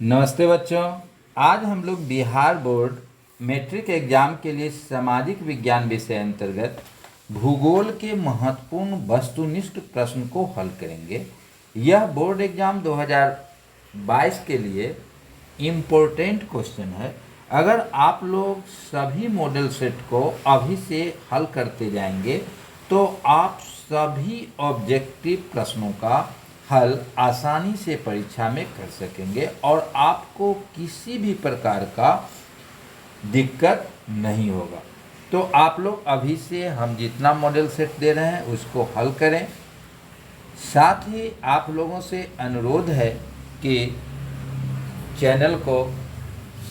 नमस्ते बच्चों। आज हम लोग बिहार बोर्ड मैट्रिक एग्जाम के लिए सामाजिक विज्ञान विषय अंतर्गत भूगोल के महत्वपूर्ण वस्तुनिष्ठ प्रश्न को हल करेंगे। यह बोर्ड एग्जाम 2022 के लिए इम्पोर्टेंट क्वेश्चन है। अगर आप लोग सभी मॉडल सेट को अभी से हल करते जाएंगे तो आप सभी ऑब्जेक्टिव प्रश्नों का हल आसानी से परीक्षा में कर सकेंगे और आपको किसी भी प्रकार का दिक्कत नहीं होगा। तो आप लोग अभी से हम जितना मॉडल सेट दे रहे हैं उसको हल करें। साथ ही आप लोगों से अनुरोध है कि चैनल को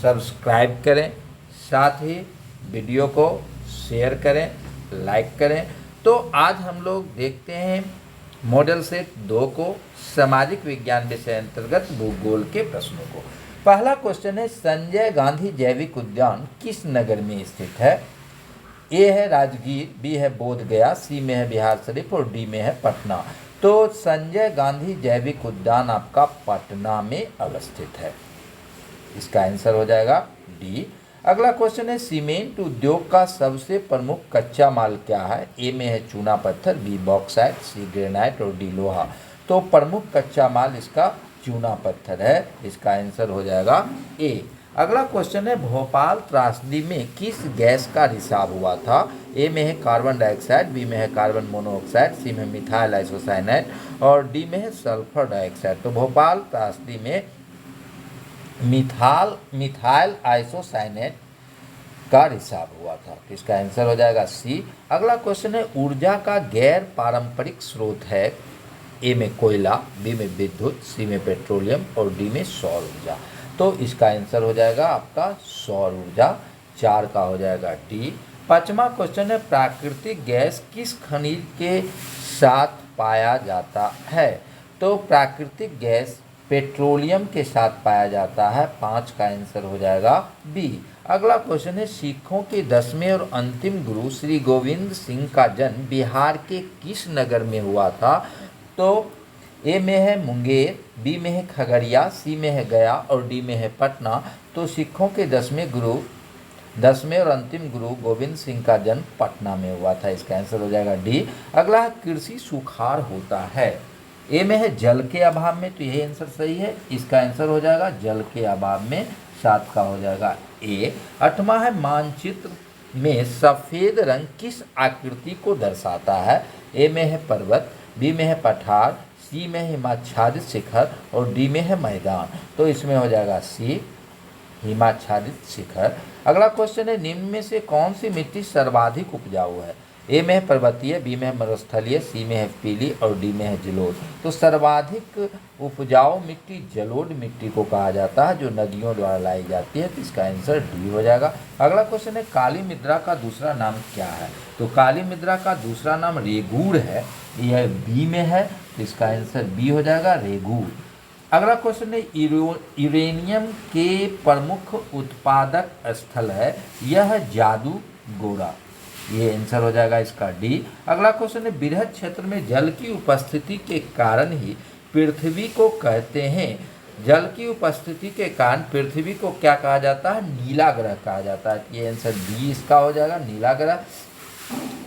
सब्सक्राइब करें, साथ ही वीडियो को शेयर करें, लाइक करें। तो आज हम लोग देखते हैं मॉडल सेट 2 को, सामाजिक विज्ञान विषय अंतर्गत भूगोल के प्रश्नों को। पहला क्वेश्चन है, संजय गांधी जैविक उद्यान किस नगर में स्थित है? ए है राजगीर, बी है बोध गया, सी में है बिहार शरीफ और डी में है पटना। तो संजय गांधी जैविक उद्यान आपका पटना में अवस्थित है, इसका आंसर हो जाएगा डी। अगला क्वेश्चन है, सीमेंट उद्योग का सबसे प्रमुख कच्चा माल क्या है? ए में है चूना पत्थर, बी बॉक्साइट, सी ग्रेनाइट और डी लोहा। तो प्रमुख कच्चा माल इसका चूना पत्थर है, इसका आंसर हो जाएगा ए। अगला क्वेश्चन है, भोपाल त्रासदी में किस गैस का रिसाव हुआ था? ए में है कार्बन डाइऑक्साइड, बी में है कार्बन मोनोऑक्साइड, सी में मिथाइल आइसोसाइनेट और डी में है सल्फर डाइऑक्साइड। तो भोपाल त्रासदी में मिथाइल आइसोसाइनेट का रिसाव हुआ था, तो इसका आंसर हो जाएगा सी। अगला क्वेश्चन है, ऊर्जा का गैर पारंपरिक स्रोत है? ए में कोयला, बी में विद्युत, सी में पेट्रोलियम और डी में सौर ऊर्जा। तो इसका आंसर हो जाएगा आपका सौर ऊर्जा, 4 का हो जाएगा डी। पांचवा क्वेश्चन है, प्राकृतिक गैस किस खनिज के साथ पाया जाता है? तो प्राकृतिक गैस पेट्रोलियम के साथ पाया जाता है, 5 का आंसर हो जाएगा बी। अगला क्वेश्चन है, सिखों के 10वें और अंतिम गुरु श्री गोविंद सिंह का जन्म बिहार के किस नगर में हुआ था? तो ए में है मुंगेर, बी में है खगड़िया, सी में है गया और डी में है पटना। तो सिखों के 10वें और अंतिम गुरु गोविंद सिंह का जन्म पटना में हुआ था, इसका आंसर हो जाएगा डी। अगला है, कृषि सुखाड़ होता है? ए में है जल के अभाव में, तो यही आंसर सही है, इसका आंसर हो जाएगा जल के अभाव में, 7 का हो जाएगा ए। 8वां है, मानचित्र में सफ़ेद रंग किस आकृति को दर्शाता है? ए में है पर्वत, बी में है पठार, सी में है हिमाच्छादित शिखर और डी में है मैदान। तो इसमें हो जाएगा सी, हिमाच्छादित शिखर। अगला क्वेश्चन है, निम्न में से कौन सी मिट्टी सर्वाधिक उपजाऊ है? ए में है पर्वतीय, बी में है मरुस्थलीय, सी में है पीली और डी में है जलोढ़। तो सर्वाधिक उपजाऊ मिट्टी जलोढ़ मिट्टी को कहा जाता है, जो नदियों द्वारा लाई जाती है, तो इसका आंसर डी हो जाएगा। अगला क्वेश्चन है, काली मृदा का दूसरा नाम क्या है? तो काली मृदा का दूसरा नाम रेगूर है, यह बी में है, तो इसका आंसर बी हो जाएगा रेगूर। अगला क्वेश्चन है, यूरेनियम के प्रमुख उत्पादक स्थल है? यह जादूगोड़ा, ये आंसर हो जाएगा इसका डी। अगला क्वेश्चन है, बृहद क्षेत्र में जल की उपस्थिति के कारण ही पृथ्वी को कहते हैं, जल की उपस्थिति के कारण पृथ्वी को क्या कहा जाता है? नीला ग्रह कहा जाता है, ये आंसर डी इसका हो जाएगा, नीला ग्रह।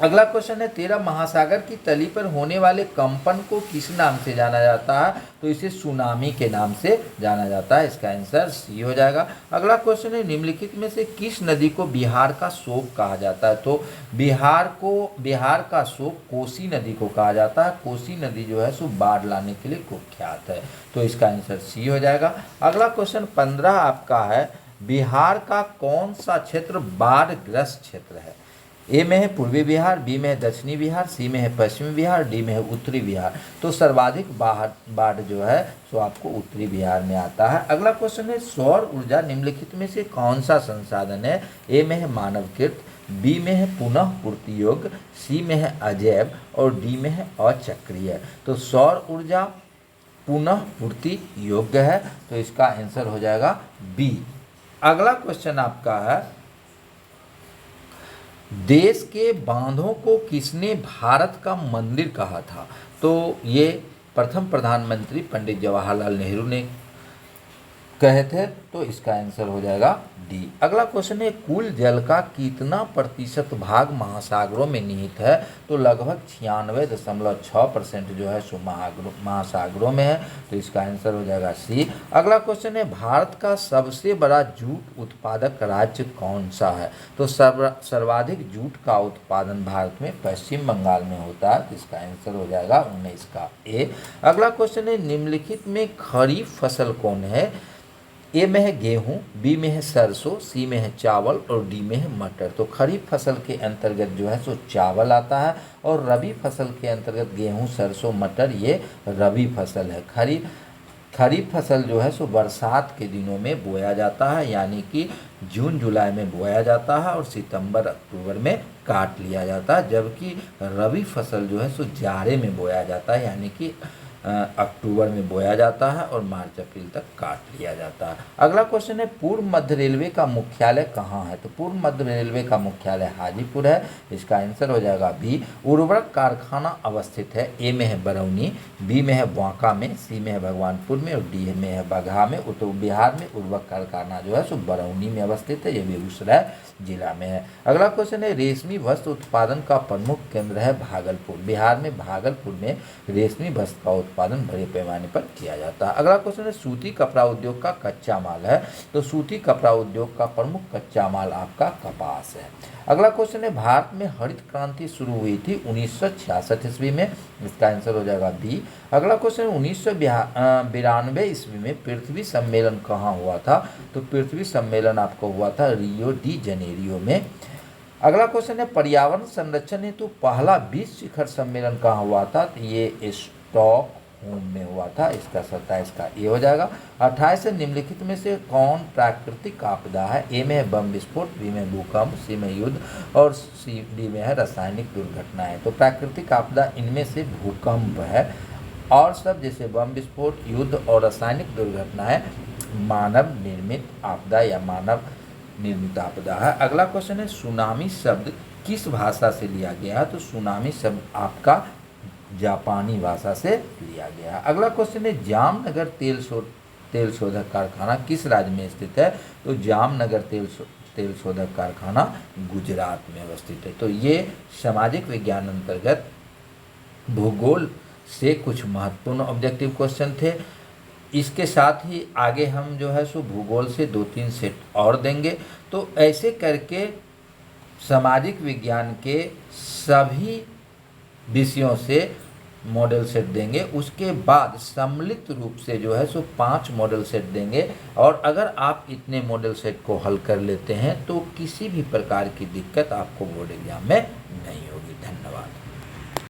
अगला क्वेश्चन है, 13 महासागर की तली पर होने वाले कंपन को किस नाम से जाना जाता है? तो इसे सुनामी के नाम से जाना जाता है, इसका आंसर सी हो जाएगा। अगला क्वेश्चन है, निम्नलिखित में से किस नदी को बिहार का शोक कहा जाता है? तो बिहार का शोक कोसी नदी को कहा जाता है। कोसी नदी जो है सो बाढ़ लाने के लिए कुख्यात है, तो इसका आंसर सी हो जाएगा। अगला क्वेश्चन 15 आपका है, बिहार का कौन सा क्षेत्र बाढ़ग्रस्त क्षेत्र है? ए में है पूर्वी बिहार, बी में है दक्षिणी बिहार, सी में है पश्चिमी बिहार, डी में है उत्तरी बिहार। तो सर्वाधिक बाढ़ जो है सो आपको उत्तरी बिहार में आता है। अगला क्वेश्चन है, सौर ऊर्जा निम्नलिखित में से कौन सा संसाधन है? ए में है मानवकृत, बी में है पुनः पूर्ति योग्य, सी में है अजैव और डी में है अचक्रीय। तो सौर ऊर्जा पुनः पूर्ति योग्य है, तो इसका आंसर हो जाएगा बी। अगला क्वेश्चन आपका है, देश के बांधों को किसने भारत का मंदिर कहा था? तो ये प्रथम प्रधानमंत्री पंडित जवाहरलाल नेहरू ने कहे थे, तो इसका आंसर हो जाएगा डी। अगला क्वेश्चन है कुल जल का कितना प्रतिशत भाग महासागरों में निहित है, तो लगभग 96.6% जो है सो महासागरों में है, तो इसका आंसर हो जाएगा सी। अगला क्वेश्चन है भारत का सबसे बड़ा जूट उत्पादक राज्य कौन सा है, तो सर्वाधिक जूट का उत्पादन भारत में पश्चिम बंगाल में होता है, तो इसका आंसर हो जाएगा 19 का ए। अगला क्वेश्चन है निम्नलिखित में खरीफ फसल कौन है, ए में है गेहूं, बी में है सरसों, सी में है चावल और डी में है मटर। तो खरीफ फसल के अंतर्गत जो है सो चावल आता है और रबी फसल के अंतर्गत गेहूं, सरसों, मटर, ये रबी फसल है। खरीफ फसल जो है सो बरसात के दिनों में बोया जाता है, यानी कि जून जुलाई में बोया जाता है और सितंबर अक्टूबर में काट लिया जाता है, जबकि रबी फसल जो है सो जाड़े में बोया जाता है, यानी कि अक्टूबर में बोया जाता है और मार्च अप्रैल तक काट लिया जाता है। अगला क्वेश्चन है पूर्व मध्य रेलवे का मुख्यालय कहाँ है, तो पूर्व मध्य रेलवे का मुख्यालय हाजीपुर है, इसका आंसर हो जाएगा बी। उर्वरक कारखाना अवस्थित है, ए में है बरौनी, बी में है बांका में, सी में है भगवानपुर में और डी में है बगहा में। उत्तर बिहार में उर्वरक कारखाना जो है सो बरौनी में अवस्थित है, ये बेगूसराय जिला में है। अगला क्वेश्चन है रेशमी वस्त्र उत्पादन का प्रमुख केंद्र है भागलपुर। बिहार में भागलपुर में रेशमी वस्त्र का उत्पादन बड़े पैमाने पर किया जाता है। अगला क्वेश्चन है सूती कपड़ा उद्योग का कच्चा माल है, तो सूती कपड़ा उद्योग का प्रमुख कच्चा माल आपका कपास है। अगला क्वेश्चन है भारत में हरित क्रांति शुरू हुई थी 1966 ईस्वी में, इसका आंसर हो जाएगा बी। अगला क्वेश्चन है 1992 ईस्वी में पृथ्वी सम्मेलन कहाँ हुआ था, तो पृथ्वी सम्मेलन आपको हुआ था रियो डी जनेरियो में। अगला क्वेश्चन है पर्यावरण संरक्षण हेतु पहला विश्व शिखर सम्मेलन कहाँ हुआ था, तो ये स्टॉकहोम में हुआ था, इसका 27 का ए हो जाएगा। 28 निम्नलिखित में से कौन प्राकृतिक आपदा है, ए में है बम विस्फोट, बी में भूकंप, सी में युद्ध और डी में है रासायनिक दुर्घटनाएं। तो प्राकृतिक आपदा इनमें से भूकंप है और सब जैसे बम विस्फोट, युद्ध और रासायनिक दुर्घटनाएं मानव निर्मित आपदा या मानव निर्मित आपदा है। अगला क्वेश्चन है सुनामी शब्द किस भाषा से लिया गया है, तो सुनामी शब्द आपका जापानी भाषा से लिया गया है। अगला क्वेश्चन है जामनगर तेल शोधक कारखाना किस राज्य में स्थित है, तो जामनगर तेल शोधक कारखाना गुजरात में अवस्थित है। तो ये सामाजिक विज्ञान अंतर्गत भूगोल से कुछ महत्वपूर्ण ऑब्जेक्टिव क्वेश्चन थे। इसके साथ ही आगे हम जो है सो भूगोल से 2-3 सेट और देंगे, तो ऐसे करके सामाजिक विज्ञान के सभी विषयों से मॉडल सेट देंगे। उसके बाद सम्मिलित रूप से जो है सो 5 मॉडल सेट देंगे, और अगर आप इतने मॉडल सेट को हल कर लेते हैं तो किसी भी प्रकार की दिक्कत आपको बोर्ड एग्जाम में नहीं होगी। धन्यवाद।